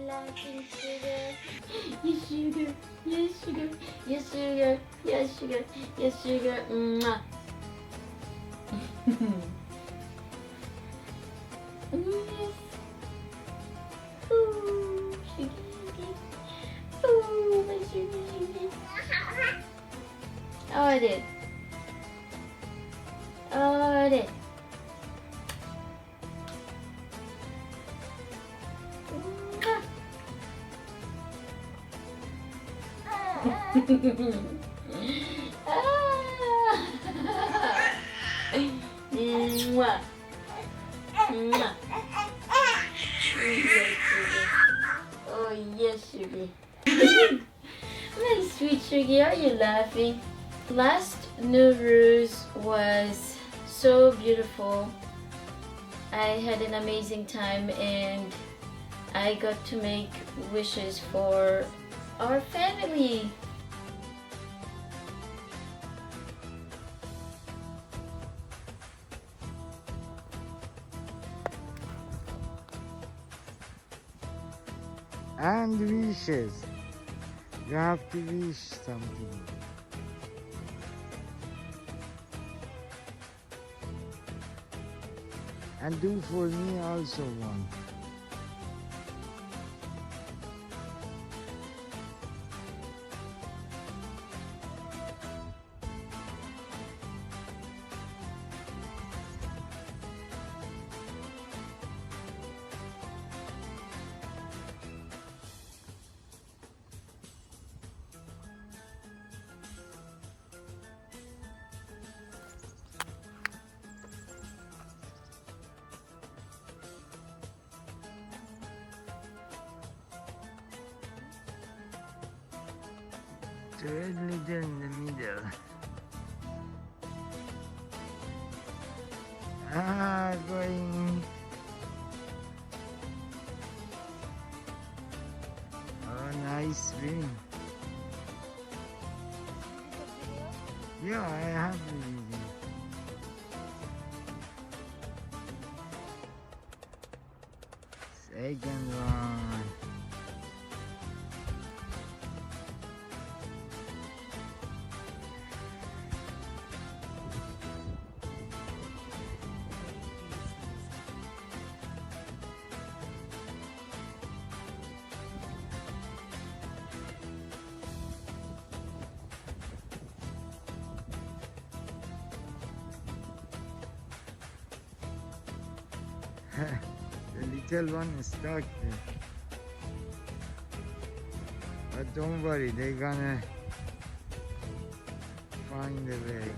laughing, sugar? Yes, sugar. Yes, sugar. Yes, sugar. Yes, sugar. Yes, sugar. Mwah. Yes. Ooh, sugar, sugar. Ooh, my sugar, sugar. Oh, I did. Oh, I did. Mwah. Mwah. Yes, sugar. Oh, yes, sugar. My sweet sugar, are you laughing? Last Nowruz was so beautiful. I had an amazing time and I got to make wishes for our family. And wishes. You have to wish something. And do for me also one. The red leader in the middle. Going. Oh, nice ring. Yeah, I have the video. Second one. The little one is stuck there. But don't worry, they're gonna find a way.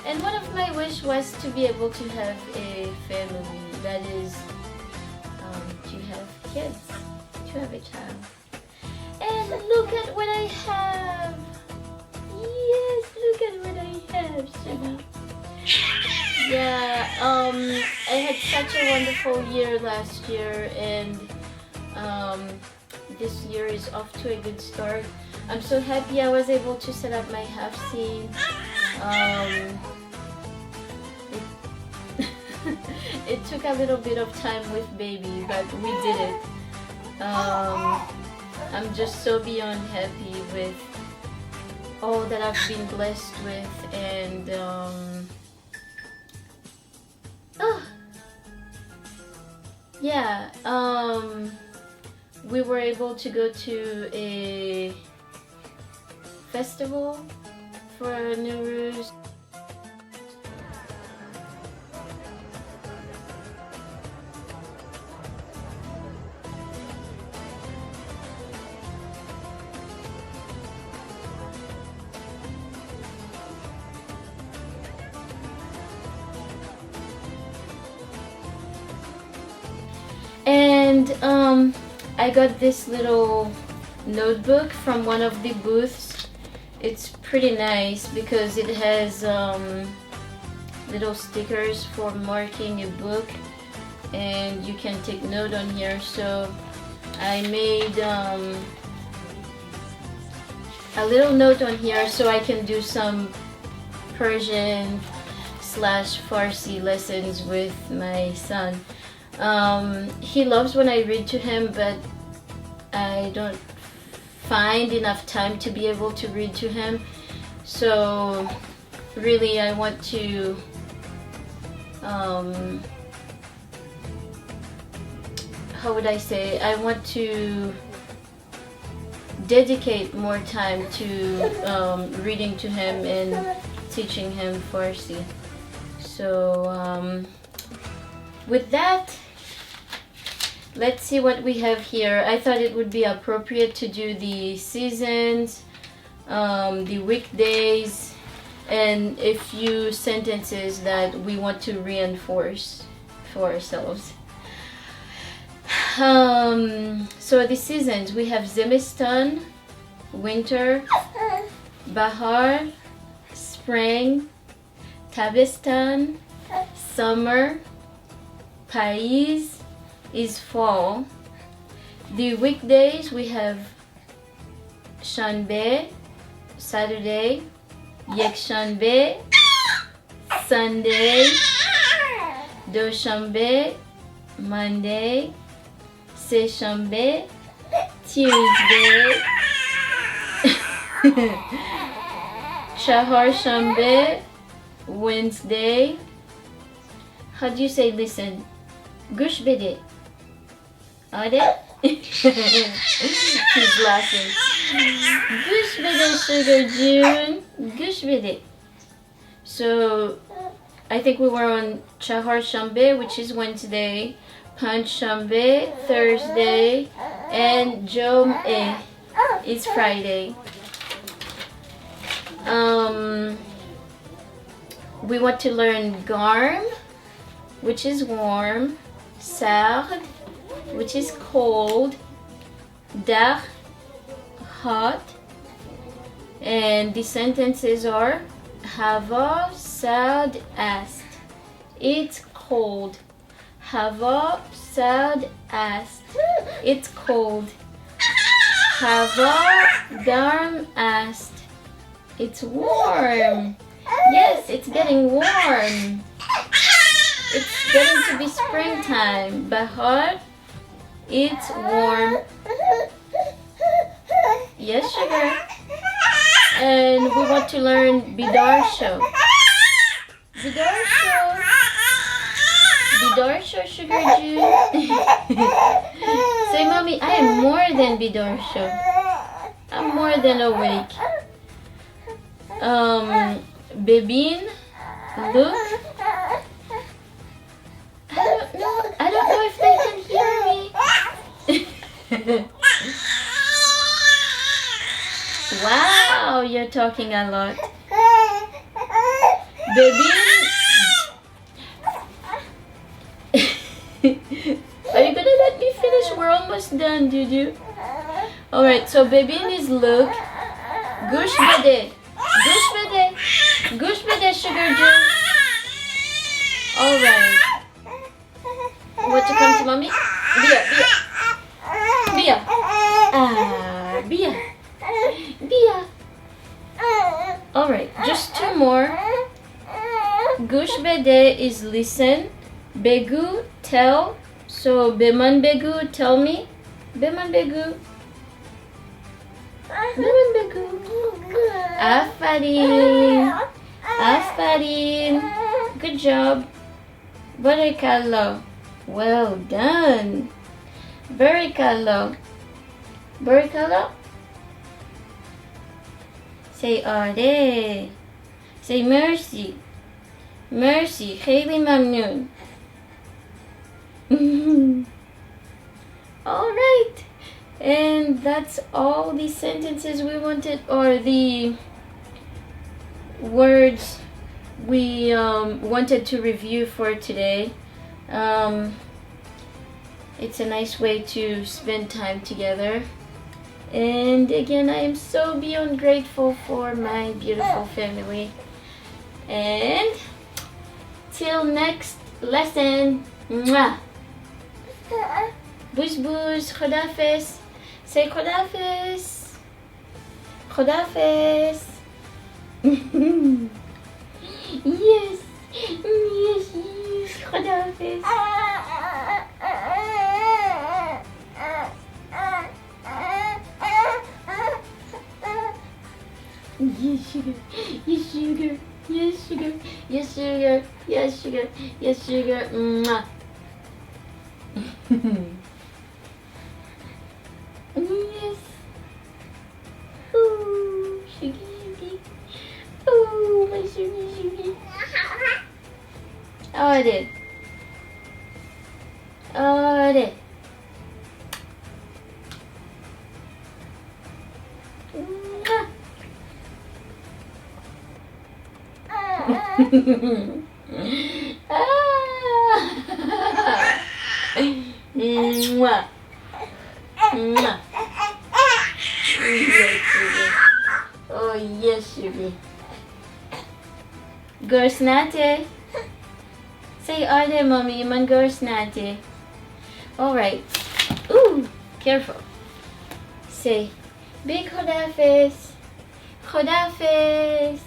And one of my wish was to be able to have a family, that is, to have kids, to have a child. And look at what I have! Yes, look at what I have, Sugar. Yeah, I had such a wonderful year last year, and this year is off to a good start. I'm so happy I was able to set up my half scene. It took a little bit of time with baby, but we did it. I'm just so beyond happy with all that I've been blessed with, and yeah, we were able to go to a festival for Nowruz. And I got this little notebook from one of the booths. It's pretty nice because it has little stickers for marking a book, and you can take note on here. So I made a little note on here so I can do some Persian / Farsi lessons with my son. He loves when I read to him, but I don't find enough time to be able to read to him. So really I want to how would I say, I want to dedicate more time to reading to him and teaching him Farsi. So with that, let's see what we have here. I thought it would be appropriate to do the seasons, the weekdays, and a few sentences that we want to reinforce for ourselves. So the seasons, we have Zemistan, winter, Bahar, spring, Tabistan, summer, Pais is fall. The weekdays, we have Shanbe, Saturday, Yekshanbe, Sunday, Doshanbe, Monday, Seshanbe, Tuesday, Chaharshanbe, Wednesday. How do you say listen? Gushbede. Ade? He's laughing. Gushbede, Sugar June. Gushbede. So I think we were on Chaharshanbe, which is Wednesday, Panchanbe, Thursday, and Jom-e is Friday. We want to learn Garm, which is warm, Sard, which is cold, Dar, hot, and the sentences are Hava Sard Ast. It's cold. Hava Sard Ast. It's cold. Hava Garm Ast. It's warm. Yes, it's getting warm. It's getting to be springtime. Bahar, it's warm. Yes, sugar. And we want to learn Bidarsho. Bidarsho. Bidarsho, Sugar June. Say, Mommy, I am more than Bidarsho. I'm more than awake. Bebin, look. I don't know if they can hear me. Wow, you're talking a lot. Bebin. Are you gonna let me finish? We're almost done, Dudu. Alright, so Bebin is look. Gush bede. Gush bede. Gush bede, Sugar June. Alright. Want to come to Mommy? Bia, Bia. Bia. Ah, Bia. Bia. Alright, just two more. Gush bede is listen. Begu, tell. So Beman Begu, tell me. Beman Begu. Beman Begu. Afarin. Afarin. Good job. Barakallah. Well done. Barakallah. Barakallah. Say are. Say mercy. Mercy. Khayli mamnoon. All right, and that's all the sentences we wanted, or the words we wanted to review for today. It's a nice way to spend time together. And again, I am so beyond grateful for my beautiful family. And till next lesson. Mwah. Booz booz. Khodafis. Say khodafis. Khodafis. Yes. Yes, yes. Khodafis. Yes, sugar. Yes, sugar. Yes, sugar. Yes, sugar. Yes, sugar. Yes, sugar. Mwah. Yes. Ooh, sugar, sugar. Ooh, my sugar, sugar. Oh, I did. Oh, I did. Mwah. Mwah. Mwah. Yes, sugar. Oh, yes, sugar. Gorsnate. Say ade, mommy. Man gorsnate. All right. Ooh, careful. Say, big Khodafis. Khodafis.